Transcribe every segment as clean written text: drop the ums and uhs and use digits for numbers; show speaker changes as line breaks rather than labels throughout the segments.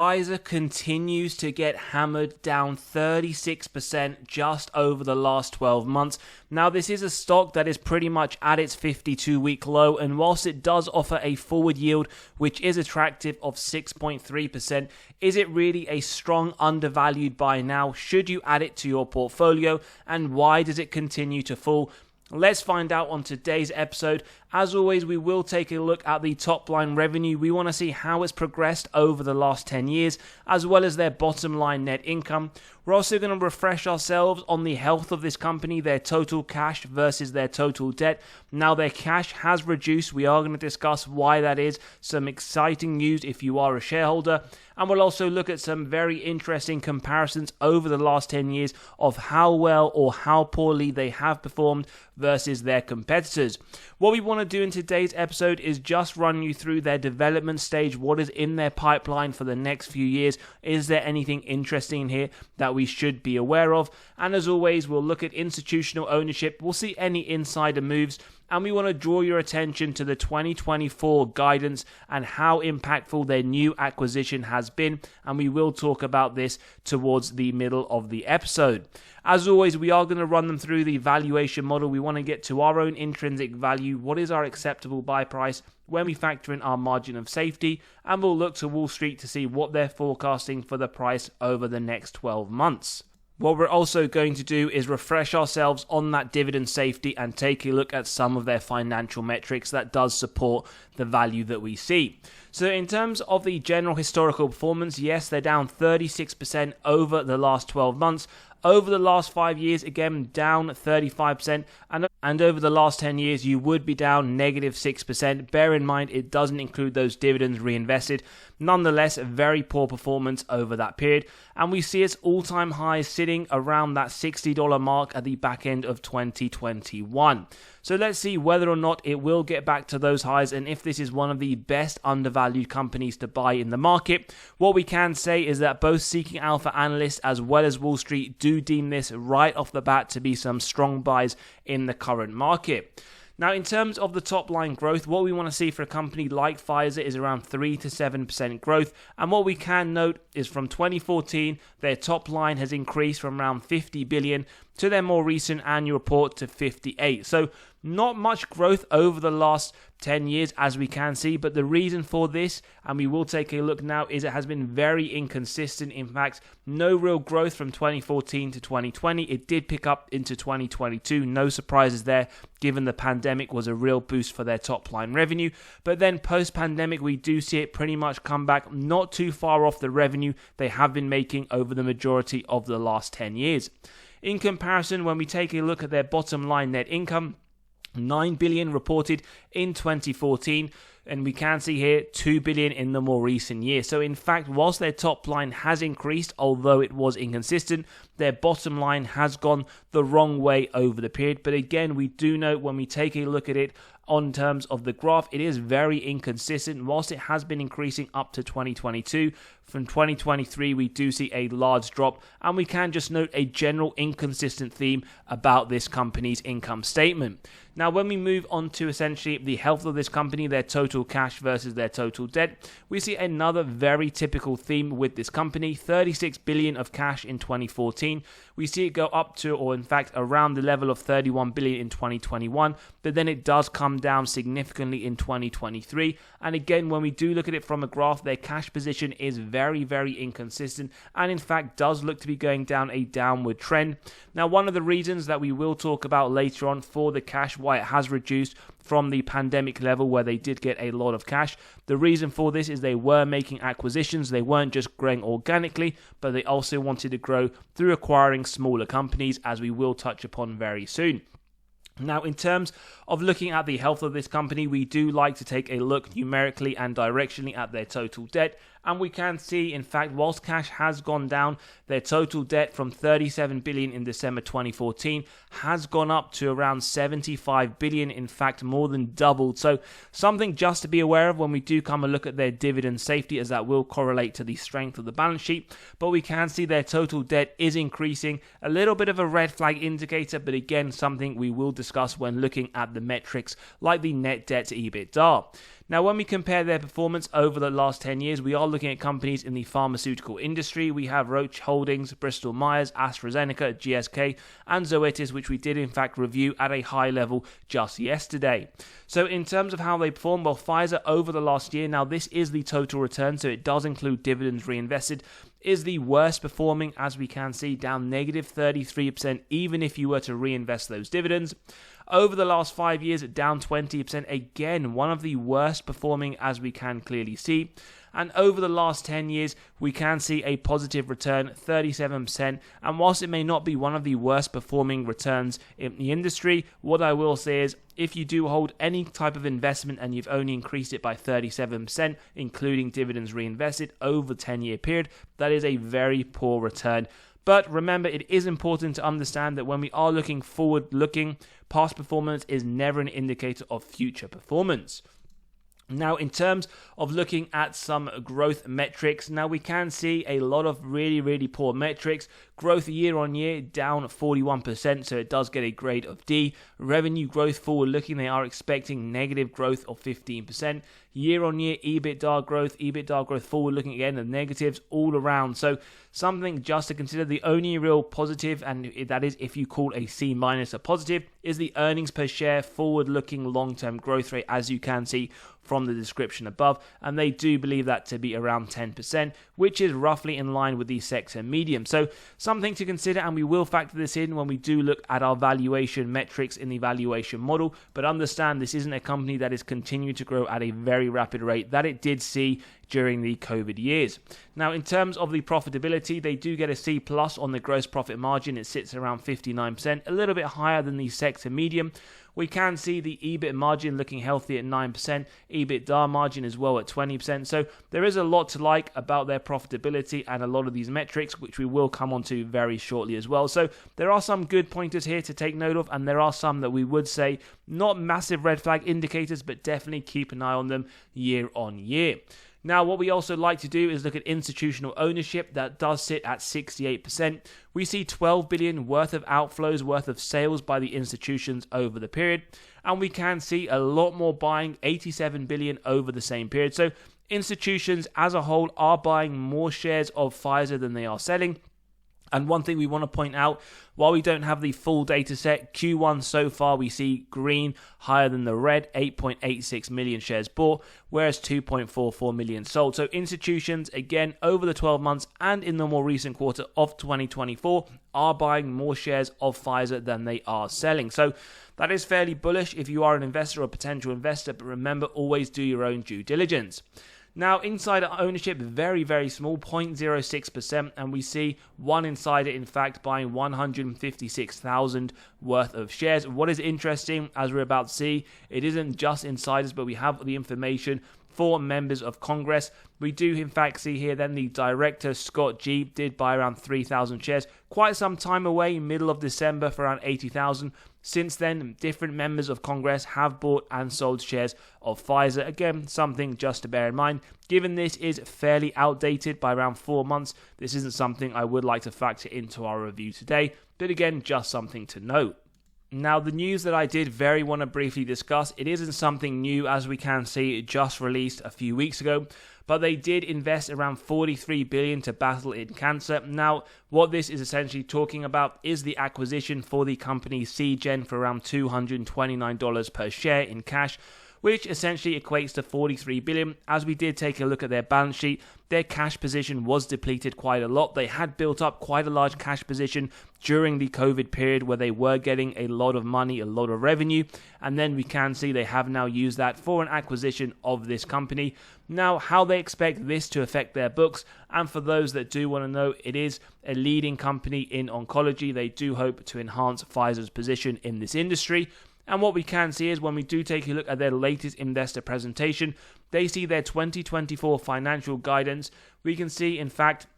Pfizer continues to get hammered, down 36% just over the last 12 months. Now, this is a stock that is pretty much at its 52-week low, and whilst it does offer a forward yield, which is attractive, of 6.3%, is it really a strong undervalued buy now? Should you add it to your portfolio, and why does it continue to fall? Let's find out on today's episode. As always, we will take a look at the top line revenue. We want to see how it's progressed over the last 10 years, as well as their bottom line net income. We're also going to refresh ourselves on the health of this company, their total cash versus their total debt. Now, their cash has reduced. We are going to discuss why that is. Some exciting news if you are a shareholder. And we'll also look at some very interesting comparisons over the last 10 years of how well or how poorly they have performed versus their competitors. What we want to do in today's episode is just run you through their development stage, what is in their pipeline for the next few years. Is there anything interesting here that we should be aware of? And as always, we'll look at institutional ownership. We'll see any insider moves. And we want to draw your attention to the 2024 guidance and how impactful their new acquisition has been. And we will talk about this towards the middle of the episode. As always, we are going to run them through the valuation model. We want to get to our own intrinsic value. What is our acceptable buy price when we factor in our margin of safety? And we'll look to Wall Street to see what they're forecasting for the price over the next 12 months. What we're also going to do is refresh ourselves on that dividend safety and take a look at some of their financial metrics that does support the value that we see. So in terms of the general historical performance, yes, they're down 36% over the last 12 months. Over the last 5 years, again, down 35%. And over the last 10 years, you would be down negative 6%. Bear in mind, it doesn't include those dividends reinvested. Nonetheless, a very poor performance over that period. And we see its all-time highs sitting around that $60 mark at the back end of 2021. So let's see whether or not it will get back to those highs and if this is one of the best undervalued companies to buy in the market. What we can say is that both Seeking Alpha analysts as well as Wall Street do deem this right off the bat to be some strong buys in the current market. Now, in terms of the top line growth, what we want to see for a company like Pfizer is around 3 to 7% growth. And what we can note is from 2014, their top line has increased from around 50 billion to their more recent annual report to 58. So not much growth over the last 10 years as we can see, but the reason for this, and we will take a look now, is it has been very inconsistent. In fact, no real growth from 2014 to 2020. It did pick up into 2022. No surprises there, given the pandemic was a real boost for their top line revenue. But then post-pandemic, we do see it pretty much come back not too far off the revenue they have been making over the majority of the last 10 years. In comparison, when we take a look at their bottom line net income, 9 billion reported in 2014, and we can see here 2 billion in the more recent year. So in fact, whilst their top line has increased, although it was inconsistent, their bottom line has gone the wrong way over the period. But again, we do note when we take a look at it on terms of the graph, it is very inconsistent. Whilst it has been increasing up to 2022, from 2023 we do see a large drop, and we can just note a general inconsistent theme about this company's income statement. Now, when we move on to essentially the health of this company, their total cash versus their total debt, we see another very typical theme with this company. 36 billion of cash in 2014. We see it go up to, or in fact around the level of 31 billion in 2021, but then it does come down significantly in 2023. And again, when we do look at it from a graph, their cash position is very, very inconsistent, and in fact does look to be going down a downward trend. Now, one of the reasons that we will talk about later on for the cash, why it has reduced from the pandemic level where they did get a lot of cash. The reason for this is they were making acquisitions. They weren't just growing organically, but they also wanted to grow through acquiring smaller companies, as we will touch upon very soon. Now, in terms of looking at the health of this company, we do like to take a look numerically and directionally at their total debt. And we can see, in fact, whilst cash has gone down, their total debt from 37 billion in December 2014 has gone up to around 75 billion, in fact, more than doubled. So something just to be aware of when we do come and look at their dividend safety, as that will correlate to the strength of the balance sheet. But we can see their total debt is increasing, a little bit of a red flag indicator, but again, something we will discuss when looking at the metrics like the net debt to EBITDA. Now, when we compare their performance over the last 10 years, we are looking at companies in the pharmaceutical industry. We have Roche Holdings, Bristol Myers, AstraZeneca, GSK, and Zoetis, which we did in fact review at a high level just yesterday. So in terms of how they perform, well, Pfizer over the last year, now this is the total return, so it does include dividends reinvested, is the worst performing, as we can see, down negative 33%, even if you were to reinvest those dividends. Over the last 5 years, down 20%, again, one of the worst performing, as we can clearly see. And over the last 10 years, we can see a positive return, 37%. And whilst it may not be one of the worst performing returns in the industry, what I will say is, if you do hold any type of investment and you've only increased it by 37%, including dividends reinvested over the 10-year period, that is a very poor return. But remember, it is important to understand that when we are looking forward-looking, past performance is never an indicator of future performance. Now, in terms of looking at some growth metrics, now we can see a lot of really poor metrics. Growth year on year down 41%, so it does get a grade of D. Revenue growth forward looking, they are expecting negative growth of 15%. Year on year EBITDA growth forward looking again, the negatives all around. So something just to consider. The only real positive, and that is if you call a C- a positive, is the earnings per share forward looking long-term growth rate, as you can see from the description above, and they do believe that to be around 10%, which is roughly in line with the sector medium. So something to consider, and we will factor this in when we do look at our valuation metrics in the valuation model, but understand this isn't a company that is continuing to grow at a very rapid rate that it did see during the COVID years. Now, in terms of the profitability, they do get a C+ on the gross profit margin. It sits around 59%, a little bit higher than the sector medium. We can see the EBIT margin looking healthy at 9%, EBITDA margin as well at 20%. So there is a lot to like about their profitability and a lot of these metrics, which we will come on to very shortly as well. So there are some good pointers here to take note of, and there are some that we would say not massive red flag indicators, but definitely keep an eye on them year on year. Now, what we also like to do is look at institutional ownership. That does sit at 68%. We see 12 billion worth of outflows, worth of sales by the institutions over the period. And we can see a lot more buying, 87 billion over the same period. So institutions as a whole are buying more shares of Pfizer than they are selling. And one thing we want to point out, while we don't have the full data set, Q1 so far we see green higher than the red, 8.86 million shares bought, whereas 2.44 million sold. So institutions, again, over the 12 months and in the more recent quarter of 2024, are buying more shares of Pfizer than they are selling. So that is fairly bullish if you are an investor or a potential investor, but remember, always do your own due diligence. Now, insider ownership, very small, 0.06%, and we see one insider, in fact, buying 156,000 worth of shares. What is interesting, as we're about to see, it isn't just insiders, but we have the information for members of Congress. We do, in fact, see here then the director, Scott G, did buy around 3,000 shares. Quite some time away, middle of December, for around 80,000. Since then, different members of Congress have bought and sold shares of Pfizer. Again, something just to bear in mind. Given this is fairly outdated by around 4 months, this isn't something I would like to factor into our review today. But again, just something to note. Now, the news that I did want to briefly discuss, it isn't something new, as we can see, it just released a few weeks ago, but they did invest around 43 billion to battle in cancer. Now, what this is essentially talking about is the acquisition for the company Seagen for around $229 per share in cash, which essentially equates to 43 billion. As we did take a look at their balance sheet, their cash position was depleted quite a lot. They had built up quite a large cash position during the COVID period where they were getting a lot of money, a lot of revenue, and then we can see they have now used that for an acquisition of this company. Now, how they expect this to affect their books, and for those that do want to know, it is a leading company in oncology. They do hope to enhance Pfizer's position in this industry. And what we can see is when we do take a look at their latest investor presentation, they see their 2024 financial guidance. We can see, in fact,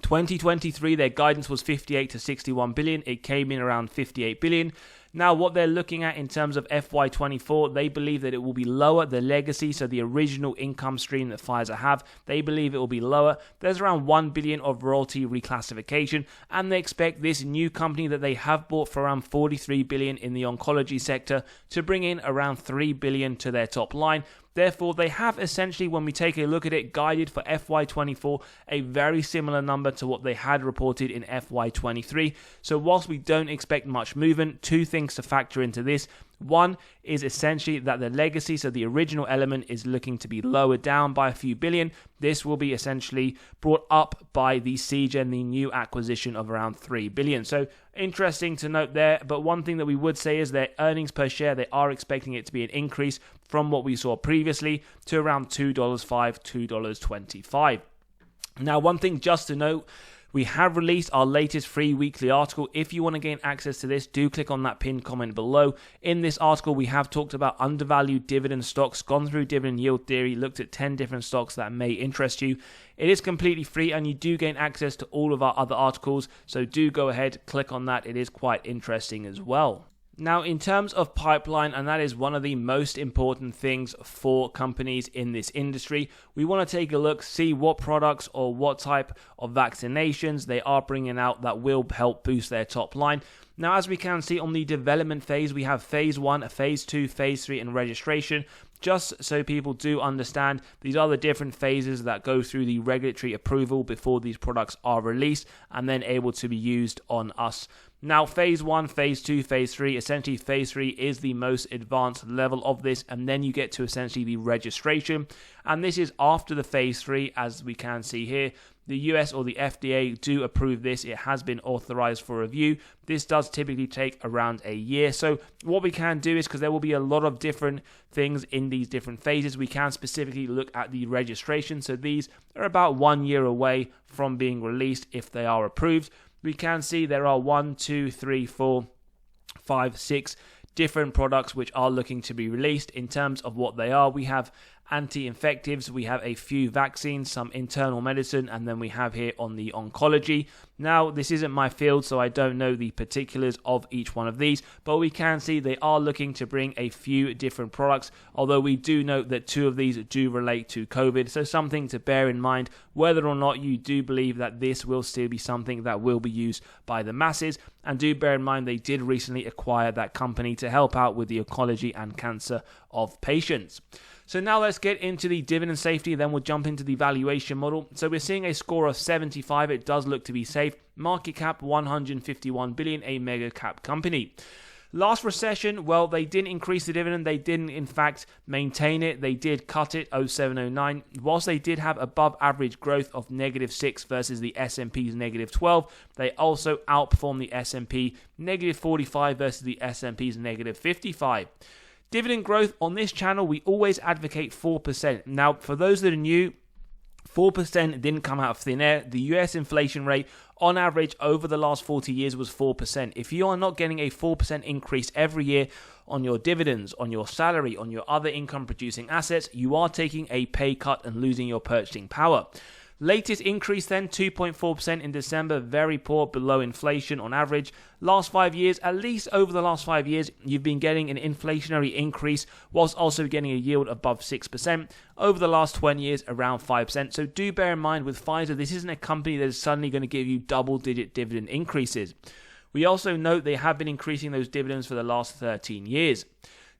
2023, their guidance was 58 to 61 billion. It came in around 58 billion. Now, what they're looking at in terms of FY24, they believe that it will be lower. The legacy, so the original income stream that Pfizer have, they believe it will be lower. There's around 1 billion of royalty reclassification, and they expect this new company that they have bought for around 43 billion in the oncology sector to bring in around 3 billion to their top line. Therefore, they have essentially, when we take a look at it, guided for FY24 a very similar number to what they had reported in FY23. So whilst we don't expect much movement, two things to factor into this. One is essentially that the legacy, so the original element, is looking to be lowered down by a few billion. This will be essentially brought up by the Seagen, the new acquisition of around 3 billion. So interesting to note there. But one thing that we would say is their earnings per share, they are expecting it to be an increase from what we saw previously to around $2.05, $2.25. Now, one thing just to note, we have released our latest free weekly article. If you want to gain access to this, do click on that pinned comment below. In this article, we have talked about undervalued dividend stocks, gone through dividend yield theory, looked at 10 different stocks that may interest you. It is completely free and you do gain access to all of our other articles. So do go ahead, click on that. It is quite interesting as well. Now, in terms of pipeline, and that is one of the most important things for companies in this industry, we want to take a look, see what products or what type of vaccinations they are bringing out that will help boost their top line. Now, as we can see on the development phase, we have phase 1, phase 2, phase 3, and registration. Just so people do understand, these are the different phases that go through the regulatory approval before these products are released and then able to be used on us. Now, phase 1, phase 2, phase 3, essentially phase 3 is the most advanced level of this, and then you get to essentially the registration. And this is after the phase 3, as we can see here. The US or the FDA do approve this. It has been authorized for review. This does typically take around a year. So what we can do is, because there will be a lot of different things in these different phases, we can specifically look at the registration. So these are about 1 year away from being released if they are approved. We can see there are 1, 2, 3, 4, 5, 6 different products which are looking to be released. In terms of what they are, we have anti-infectives, we have a few vaccines, some internal medicine, and then we have here on the oncology. Now, this isn't my field, so I don't know the particulars of each one of these, but we can see they are looking to bring a few different products, although we do note that 2 of these do relate to COVID, so something to bear in mind whether or not you do believe that this will still be something that will be used by the masses. And do bear in mind they did recently acquire that company to help out with the oncology and cancer of patients. So now let's get into the dividend safety, then we'll jump into the valuation model. So we're seeing a score of 75. It does look to be safe. Market cap 151 billion, a mega cap company. Last recession, well, they didn't increase the dividend. They didn't, in fact, maintain it. They did cut it, 0709. Whilst they did have above average growth of -6 versus the S&P's -12, they also outperformed the S&P -45 versus the S&P's -55. Dividend growth on this channel, we always advocate 4%. Now, for those that are new, 4% didn't come out of thin air. The US inflation rate, on average, over the last 40 years was 4%. If you are not getting a 4% increase every year on your dividends, on your salary, on your other income-producing assets, you are taking a pay cut and losing your purchasing power. Latest increase then, 2.4% in December, very poor, below inflation on average. Last 5 years, at least over the last 5 years, you've been getting an inflationary increase whilst also getting a yield above 6%. Over the last 20 years, around 5%. So do bear in mind with Pfizer, this isn't a company that is suddenly going to give you double-digit dividend increases. We also note they have been increasing those dividends for the last 13 years.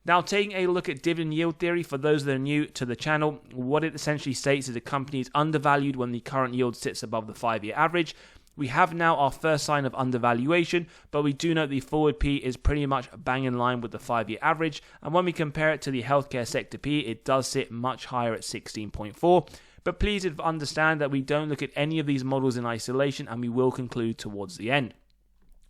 Now, taking a look at dividend yield theory, for those that are new to the channel, what it essentially states is a company is undervalued when the current yield sits above the 5-year average. We have now our first sign of undervaluation, but we do note the forward P is pretty much bang in line with the 5-year average. And when we compare it to the healthcare sector P, it does sit much higher at 16.4. But please understand that we don't look at any of these models in isolation, and we will conclude towards the end.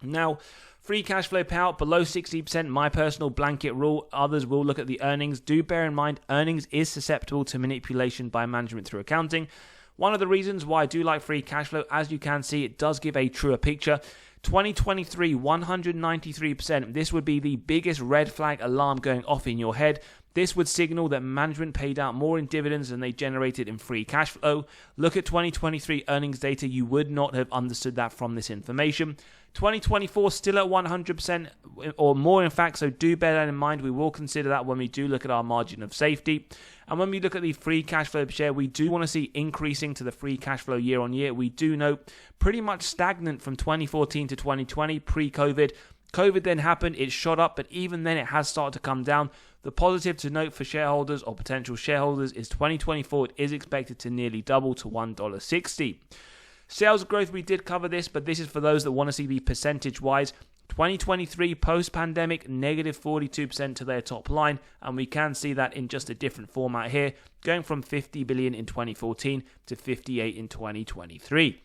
Now, free cash flow payout below 60%, my personal blanket rule. Others will look at the earnings. Do bear in mind, earnings is susceptible to manipulation by management through accounting. One of the reasons why I do like free cash flow, as you can see, it does give a truer picture. 2023, 193%. This would be the biggest red flag alarm going off in your head. This would signal that management paid out more in dividends than they generated in free cash flow. Look at 2023 earnings data. You would not have understood that from this information. 2024 still at 100% or more, in fact, so do bear that in mind. We will consider that when we do look at our margin of safety. And when we look at the free cash flow per share, we do want to see increasing to the free cash flow year on year. We do note pretty much stagnant from 2014 to 2020 pre-COVID. COVID then happened, it shot up, but even then it has started to come down. The positive to note for shareholders or potential shareholders is 2024 is expected to nearly double to $1.60. Sales growth, we did cover this, but this is for those that want to see the percentage-wise. 2023 post-pandemic, negative 42% to their top line, and we can see that in just a different format here, going from 50 billion in 2014 to 58 in 2023.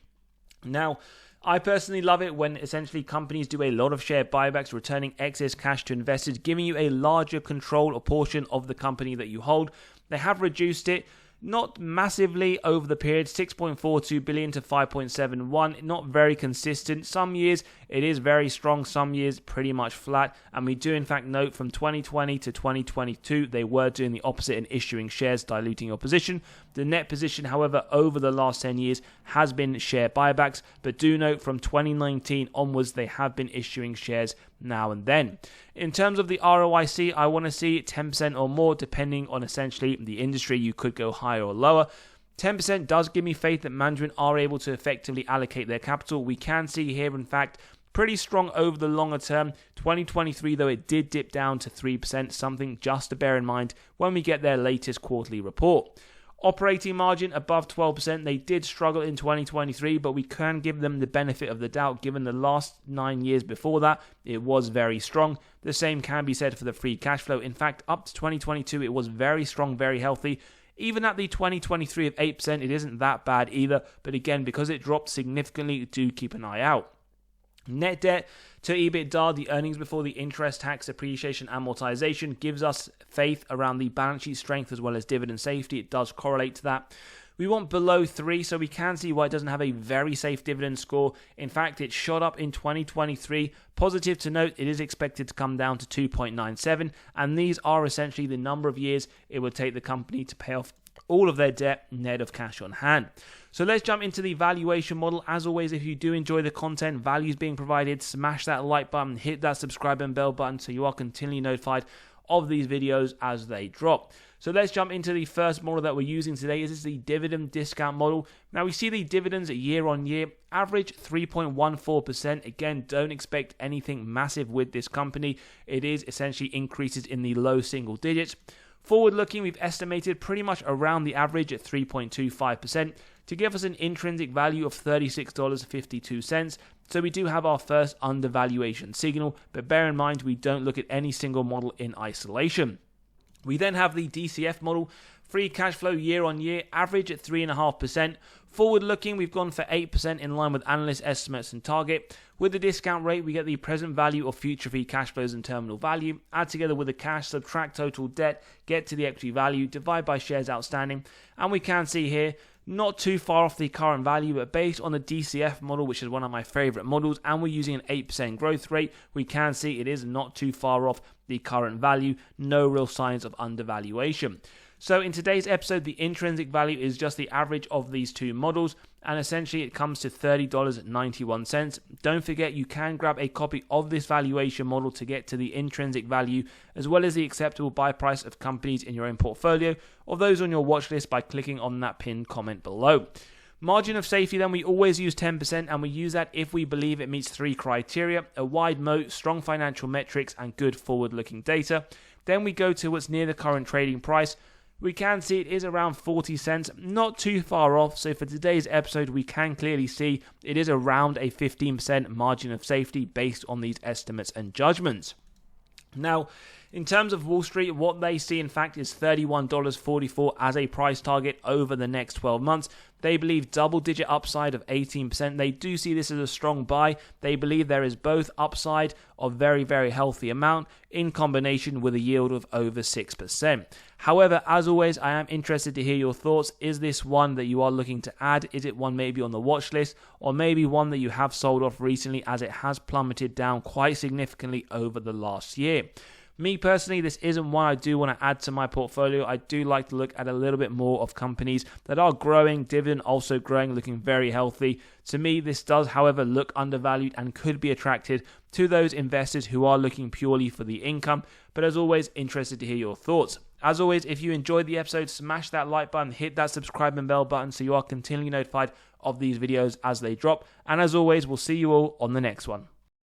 Now, I personally love it when essentially companies do a lot of share buybacks, returning excess cash to investors, giving you a larger control or portion of the company that you hold. They have reduced it, not massively over the period, 6.42 billion to 5.71, not very consistent. Some years it is very strong, some years pretty much flat, and we do in fact note from 2020 to 2022 they were doing the opposite and issuing shares, diluting your position. The net position, however, over the last 10 years has been share buybacks, but do note from 2019 onwards they have been issuing shares now and then. In terms of the ROIC, I want to see 10% or more, depending on essentially the industry. You could go higher or lower. 10% does give me faith that management are able to effectively allocate their capital. We can see here, in fact, pretty strong over the longer term. 2023, though, it did dip down to 3%, something just to bear in mind when we get their latest quarterly report. Operating margin above 12%. They did struggle in 2023, but we can give them the benefit of the doubt given the last 9 years before that. It was very strong. The same can be said for the free cash flow. In fact, up to 2022, it was very strong, very healthy. Even at the 2023 of 8%, it isn't that bad either. But again, because it dropped significantly, do keep an eye out. Net debt to EBITDA, the earnings before the interest, tax, depreciation, amortization, gives us faith around the balance sheet strength as well as dividend safety. It does correlate to that. We want below 3, so we can see why it doesn't have a very safe dividend score. In fact, it shot up in 2023. Positive to note, it is expected to come down to 2.97, and these are essentially the number of years it would take the company to pay off all of their debt net of cash on hand. So let's jump into the valuation model. As always, if you do enjoy the content, values being provided, smash that like button, hit that subscribe and bell button so you are continually notified of these videos as they drop. So let's jump into the first model that we're using today. This is the dividend discount model. Now we see the dividends year on year, average 3.14%. Again, don't expect anything massive with this company. It is essentially increases in the low single digits. Forward looking, we've estimated pretty much around the average at 3.25% to give us an intrinsic value of $36.52. So we do have our first undervaluation signal, but bear in mind we don't look at any single model in isolation. We then have the DCF model, free cash flow year on year, average at 3.5%. Forward looking, we've gone for 8% in line with analyst estimates and target. With the discount rate, we get the present value of future free cash flows and terminal value. Add together with the cash, subtract total debt, get to the equity value, divide by shares outstanding. And we can see here, not too far off the current value, but based on the DCF model, which is one of my favorite models, and we're using an 8% growth rate, we can see it is not too far off the current value. No real signs of undervaluation. So in today's episode, the intrinsic value is just the average of these two models, and essentially it comes to $30.91. Don't forget you can grab a copy of this valuation model to get to the intrinsic value, as well as the acceptable buy price of companies in your own portfolio, or those on your watch list by clicking on that pinned comment below. Margin of safety, then we always use 10%, and we use that if we believe it meets 3 criteria: a wide moat, strong financial metrics, and good forward-looking data. Then we go to what's near the current trading price. We can see it is around 40 cents, not too far off. So for today's episode, we can clearly see it is around a 15% margin of safety based on these estimates and judgments. Now, in terms of Wall Street, what they see in fact is $31.44 as a price target over the next 12 months. They believe double-digit upside of 18%. They do see this as a strong buy. They believe there is both upside of very, very healthy amount in combination with a yield of over 6%. However, as always, I am interested to hear your thoughts. Is this one that you are looking to add? Is it one maybe on the watch list, or maybe one that you have sold off recently as it has plummeted down quite significantly over the last year? Me personally, this isn't one I do want to add to my portfolio. I do like to look at a little bit more of companies that are growing, dividend also growing, looking very healthy. To me, this does, however, look undervalued and could be attracted to those investors who are looking purely for the income. But as always, interested to hear your thoughts. As always, if you enjoyed the episode, smash that like button, hit that subscribe and bell button so you are continually notified of these videos as they drop. And as always, we'll see you all on the next one.